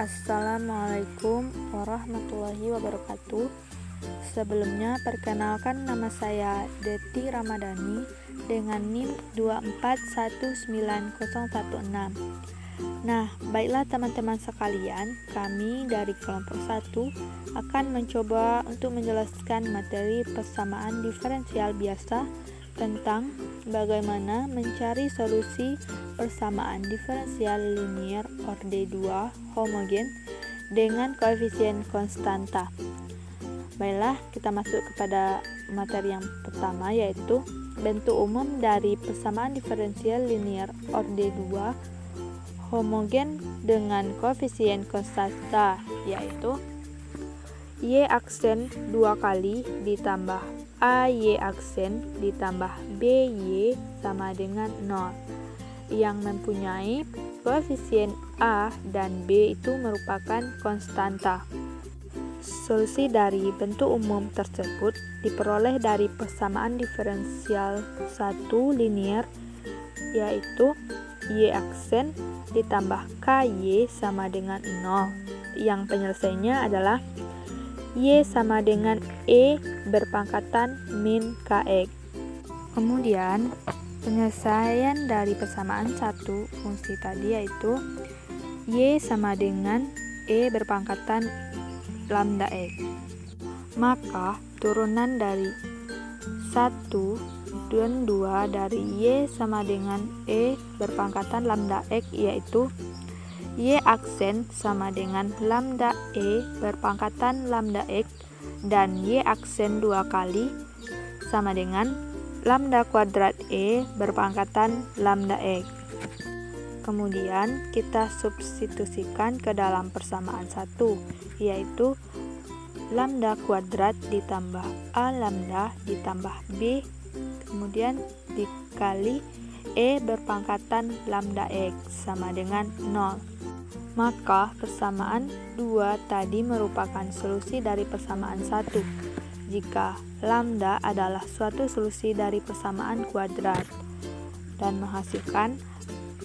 Assalamualaikum warahmatullahi wabarakatuh. Sebelumnya perkenalkan, nama saya Deti Ramadhani dengan NIM 2419016. Nah, baiklah teman-teman sekalian, kami dari kelompok 1 akan mencoba untuk menjelaskan materi persamaan diferensial biasa tentang bagaimana mencari solusi persamaan diferensial linier orde 2 homogen dengan koefisien konstanta. Baiklah, kita masuk kepada materi yang pertama, yaitu bentuk umum dari persamaan diferensial linier orde 2 homogen dengan koefisien konstanta, yaitu Y aksen 2 kali ditambah AY aksen ditambah BY sama dengan 0, yang mempunyai koefisien A dan B itu merupakan konstanta. Solusi dari bentuk umum tersebut diperoleh dari persamaan diferensial 1 linier, yaitu Y aksen ditambah KY sama dengan 0, yang penyelesaiannya adalah Y sama dengan E berpangkatan min KX. Kemudian penyelesaian dari persamaan satu fungsi tadi yaitu Y sama dengan E berpangkatan lambda X. Maka turunan dari 1 dan 2 dari Y sama dengan E berpangkatan lambda X yaitu Y aksen sama dengan lambda E berpangkatan lambda X dan Y aksen 2 kali sama dengan lambda kuadrat E berpangkatan lambda X. Kemudian kita substitusikan ke dalam persamaan 1, yaitu lambda kuadrat ditambah A lambda ditambah B kemudian dikali E berpangkatan lambda X sama dengan 0. Maka persamaan 2 tadi merupakan solusi dari persamaan 1 jika lambda adalah suatu solusi dari persamaan kuadrat dan menghasilkan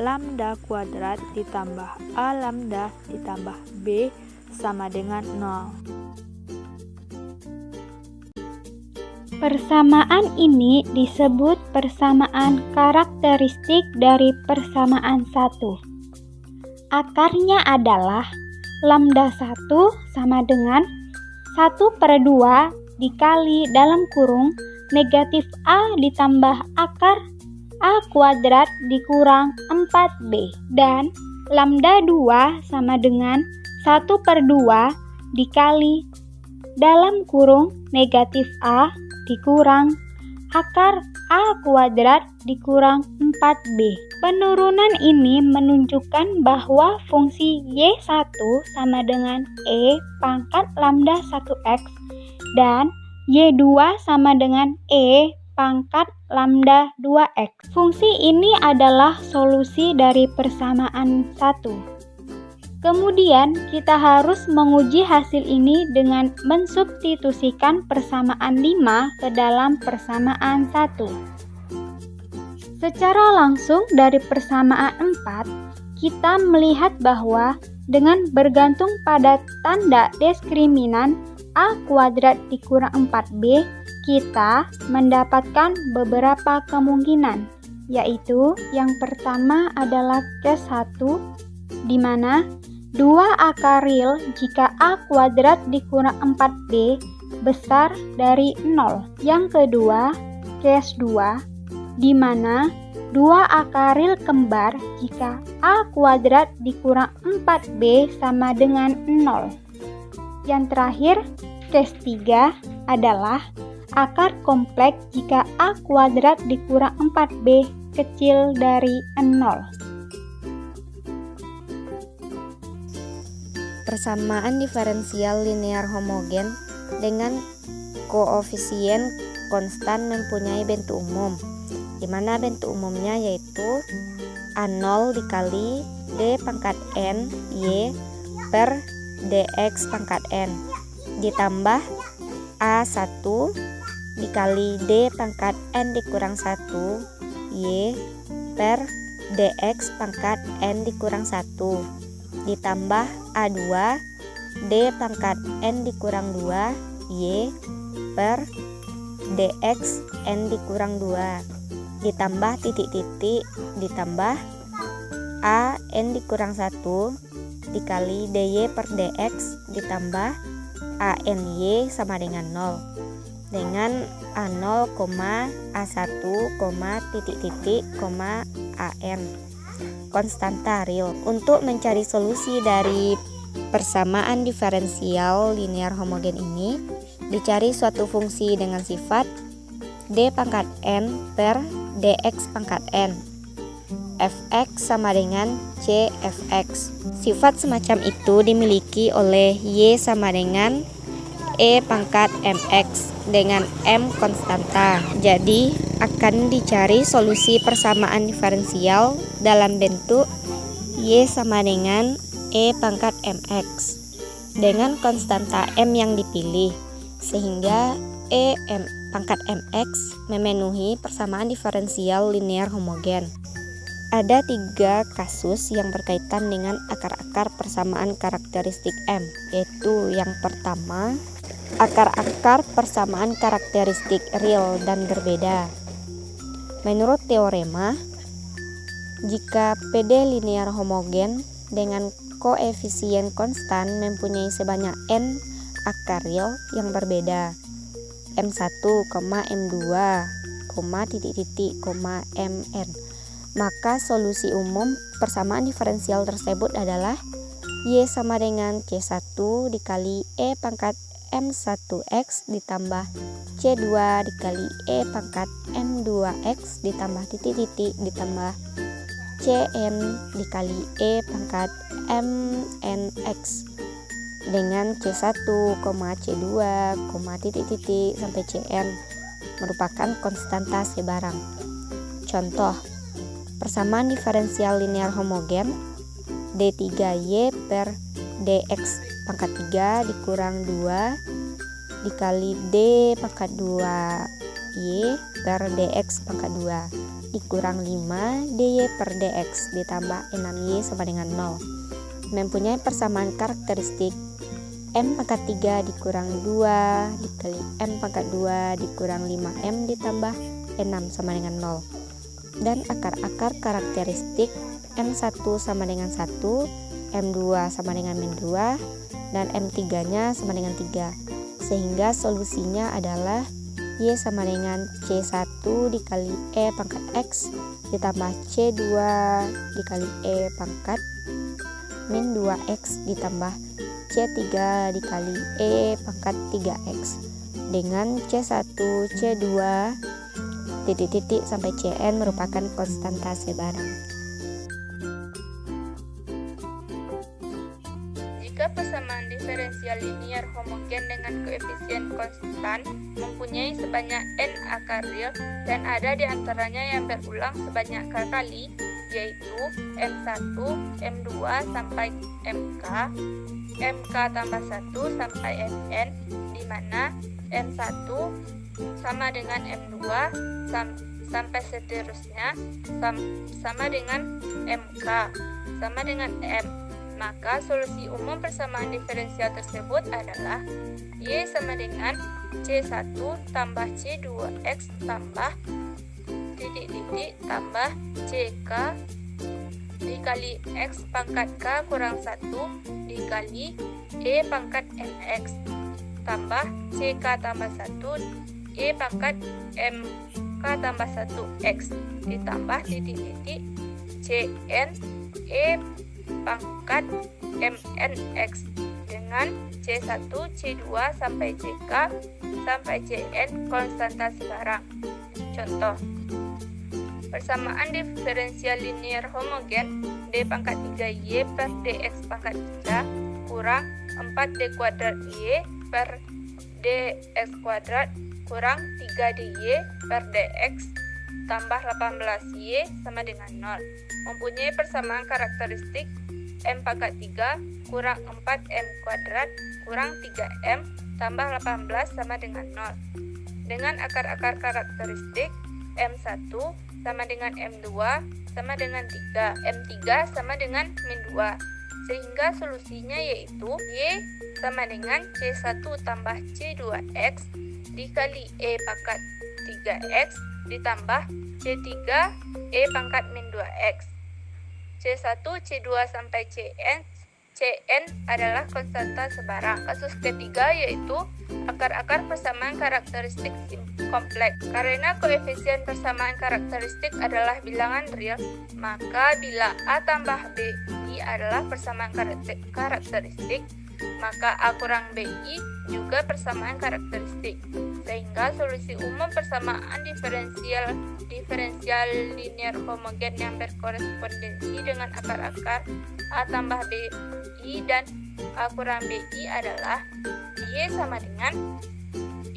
lambda kuadrat ditambah A lambda ditambah B sama dengan 0. Persamaan ini disebut persamaan karakteristik dari persamaan 1. Akarnya adalah lambda 1 sama dengan 1/2 dikali dalam kurung negatif A ditambah akar A kuadrat dikurang 4B, dan lambda 2 sama dengan 1/2 dikali dalam kurung negatif A dikurang akar A kuadrat dikurang 4B. Penurunan ini menunjukkan bahwa fungsi Y1 sama dengan E pangkat lambda 1X dan Y2 sama dengan E pangkat lambda 2X. Fungsi ini adalah solusi dari persamaan 1. Kemudian kita harus menguji hasil ini dengan mensubstitusikan persamaan 5 ke dalam persamaan 1. Secara langsung dari persamaan 4, kita melihat bahwa dengan bergantung pada tanda diskriminan A kuadrat dikurang 4B, kita mendapatkan beberapa kemungkinan, yaitu yang pertama adalah case 1, di mana 2 akar real jika A kuadrat dikurang 4B besar dari 0. Yang kedua, case 2, di mana 2 akar real kembar jika A kuadrat dikurang 4B sama dengan 0. Yang terakhir, case 3 adalah akar kompleks jika A kuadrat dikurang 4B kecil dari 0. Persamaan diferensial linear homogen dengan koefisien konstan mempunyai bentuk umum, di mana bentuk umumnya yaitu A0 dikali D pangkat N Y per DX pangkat N ditambah A1 dikali D pangkat N dikurang 1 Y per DX pangkat N dikurang 1 ditambah A2 D pangkat N dikurang 2 Y per DX N dikurang 2 ditambah titik-titik ditambah A N dikurang 1 dikali DY per DX ditambah ANY sama dengan 0 dengan A0, A1, titik-titik, AN konstanta real. Untuk mencari solusi dari persamaan diferensial linear homogen ini, dicari suatu fungsi dengan sifat D pangkat N per DX pangkat N. Fx sama dengan Cfx. Sifat semacam itu dimiliki oleh Y sama dengan E pangkat Mx dengan M konstanta. Jadi akan dicari solusi persamaan diferensial dalam bentuk Y sama dengan E pangkat Mx dengan konstanta M yang dipilih, sehingga E pangkat Mx memenuhi persamaan diferensial linear homogen. Ada 3 kasus yang berkaitan dengan akar-akar persamaan karakteristik M, yaitu yang pertama, akar-akar persamaan karakteristik real dan berbeda. Menurut teorema, jika PD linear homogen dengan koefisien konstan mempunyai sebanyak n akar real yang berbeda, M1, M2, titik-titik, Mn, maka solusi umum persamaan diferensial tersebut adalah Y sama dengan C1 dikali E pangkat M1x ditambah C2 dikali E pangkat M2x ditambah titik-titik ditambah Cn dikali E pangkat Mnx dengan C1, C2, titik-titik sampai Cn merupakan konstanta sebarang. Contoh, persamaan diferensial linear homogen D3Y per DX pangkat 3 dikurang 2 dikali D pangkat 2Y per DX pangkat 2 dikurang 5 DY per DX ditambah 6Y sama dengan 0 mempunyai persamaan karakteristik M pangkat 3 dikurang 2 dikali M pangkat 2 dikurang 5M ditambah 6 sama dengan 0 dan akar-akar karakteristik M1 sama dengan 1, M2 sama dengan min 2, dan M3-nya sama dengan 3. Sehingga solusinya adalah Y sama dengan C1 dikali E pangkat X ditambah C2 dikali E pangkat min 2X ditambah C3 dikali E pangkat 3X dengan C1, C2, titik-titik sampai Cn merupakan konstanta sebarang. Jika persamaan diferensial linear homogen dengan koefisien konstan mempunyai sebanyak n akar real dan ada di antaranya yang berulang sebanyak kali, yaitu M1, M2 sampai MK, MK tambah 1 sampai Mn, di mana M1 sama dengan M2 sampai seterusnya sama dengan MK sama dengan M, maka solusi umum persamaan diferensial tersebut adalah Y sama dengan C1 tambah C2X tambah titik-titik tambah CK dikali X pangkat K kurang 1 dikali E pangkat MX tambah CK tambah 1 E pangkat MK tambah 1X ditambah titik-titik Cn E pangkat MNX dengan C1, C2 sampai CK sampai Cn konstanta sebarang. Contoh, persamaan diferensial linear homogen D pangkat 3Y per DX pangkat 3 kurang 4D kuadrat Y per DX kuadrat kurang 3DY per DX tambah 18Y sama dengan 0 mempunyai persamaan karakteristik M pangkat 3 kurang 4M kuadrat kurang 3M tambah 18 sama dengan 0 dengan akar-akar karakteristik M1 sama dengan M2 sama dengan 3, M3 sama dengan min 2, sehingga solusinya yaitu Y sama dengan C1 tambah C2X dikali E pangkat 3X ditambah C3 E pangkat min 2X. C1, C2 sampai Cn adalah konstanta sebarang. Kasus ketiga yaitu akar-akar persamaan karakteristik kompleks. Karena koefisien persamaan karakteristik adalah bilangan real, maka bila A tambah BI adalah persamaan karakteristik, maka A kurang BI juga persamaan karakteristik. Sehingga solusi umum persamaan diferensial linear homogen yang berkorespondensi dengan akar-akar A tambah BI dan A kurang BI adalah Y sama dengan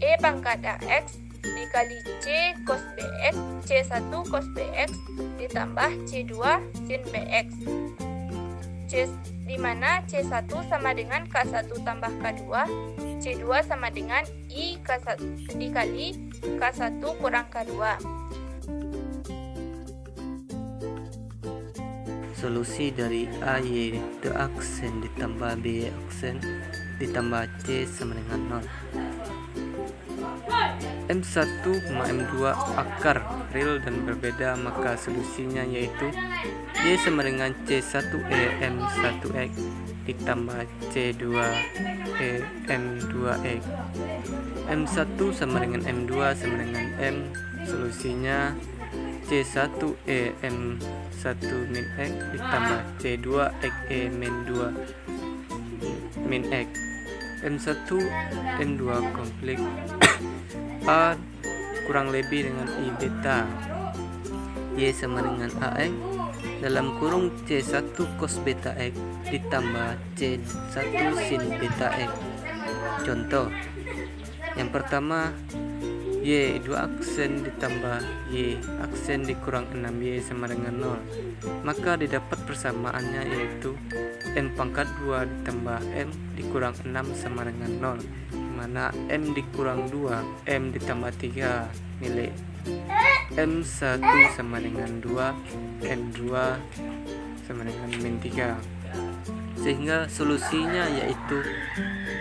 E pangkat AX dikali C cos BX, C1 cos BX ditambah C2 sin BX, di mana C1 sama dengan K1 tambah K2, C2 sama dengan I K1 dikali K1 kurang K2. Solusi dari AY aksen ditambah B aksen ditambah C sama dengan 0. M1, M2 akar real dan berbeda, maka solusinya yaitu Y sama dengan C1E M1X ditambah C2E M2X. M1 sama dengan M2 sama dengan M, solusinya C1E M1 min X ditambah C2XE min 2 min X. M1 M2 kompleks A kurang lebih dengan I beta, Y sama dengan AX dalam kurung C1 cos beta X ditambah C1 sin beta X. Contoh yang pertama, Y 2 aksen ditambah Y aksen dikurang 6Y sama dengan 0, maka didapat persamaannya yaitu M pangkat 2 ditambah M dikurang 6 sama dengan 0, dimana M dikurang 2, M ditambah 3 nilai M1 sama dengan 2, M2 sama dengan min 3. Sehingga solusinya yaitu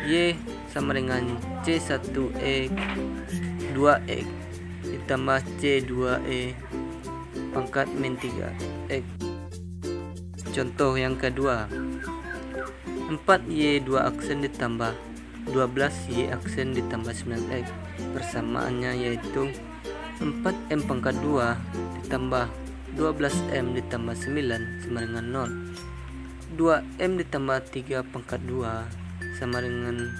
Y sama dengan C1E 2X ditambah C2E pangkat min 3X. Contoh yang kedua, 4Y 2 aksen ditambah 12Y aksen ditambah 9X. Persamaannya yaitu 4M pangkat 2 ditambah 12M ditambah 9 sama dengan 0. 2M ditambah 3 pangkat 2 sama dengan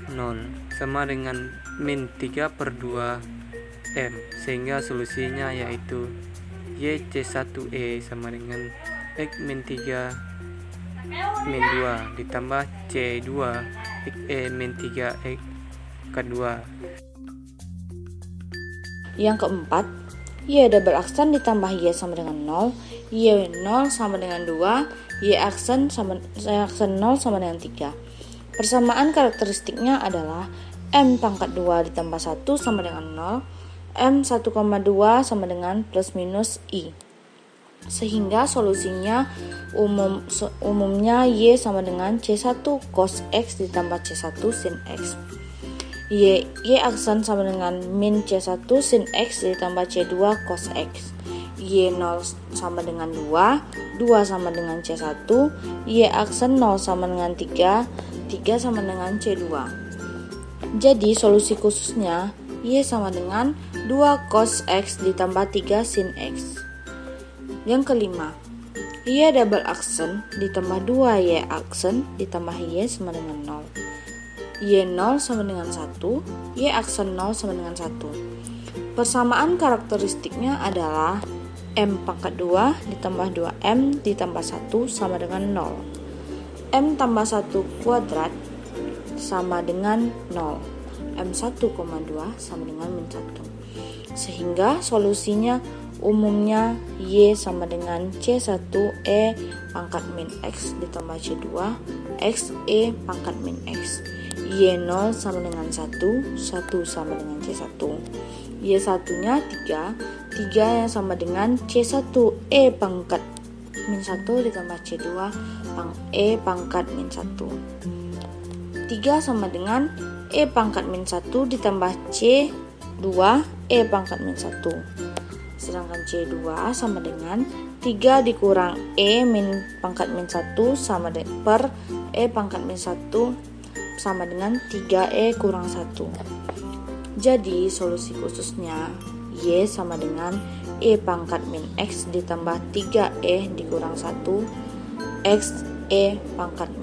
0, sama dengan min 3 per 2M. Sehingga solusinya yaitu YC1E sama dengan X min 3 min 2 ditambah C2 XE min 3 X ke2. Yang keempat, Y double aksen ditambah Y sama dengan 0, Y 0 sama dengan 2, Y aksen 0 sama dengan 3. Persamaan karakteristiknya adalah M pangkat 2 ditambah 1 sama dengan 0, M 1,2 sama dengan plus minus I. Sehingga solusinya umumnya Y sama dengan C1 cos X ditambah C1 sin X. Y aksen sama dengan min C1 sin X ditambah C2 cos X. Y 0 sama dengan 2, 2 sama dengan C1, Y aksen 0 sama dengan 3, 3 sama dengan C2. Jadi solusi khususnya Y sama dengan 2 cos X ditambah 3 sin X. Yang kelima, Y double aksen ditambah 2Y aksen ditambah Y sama dengan 0. Y 0 sama dengan 1, Y aksen 0 sama dengan 1. Persamaan karakteristiknya adalah M pangkat 2 ditambah 2M ditambah 1 sama dengan 0. M tambah 1 kuadrat sama dengan 0. M 1,2 sama dengan min 1. Sehingga solusinya umumnya Y sama dengan C1E pangkat min X ditambah C2 XE pangkat min X. Y 0 sama dengan 1, 1 sama dengan C1. Y 1-nya 3, 3 yang sama dengan C1E pangkat min 1 ditambah C2 E pangkat min 1. 3 sama dengan E pangkat min 1 ditambah C 2 E pangkat min 1. Sedangkan C2 sama dengan 3 dikurang E min pangkat min 1 sama per E pangkat min 1 sama dengan 3E kurang 1. Jadi solusi khususnya Y sama dengan E pangkat min X ditambah 3E dikurang 1 X E pangkat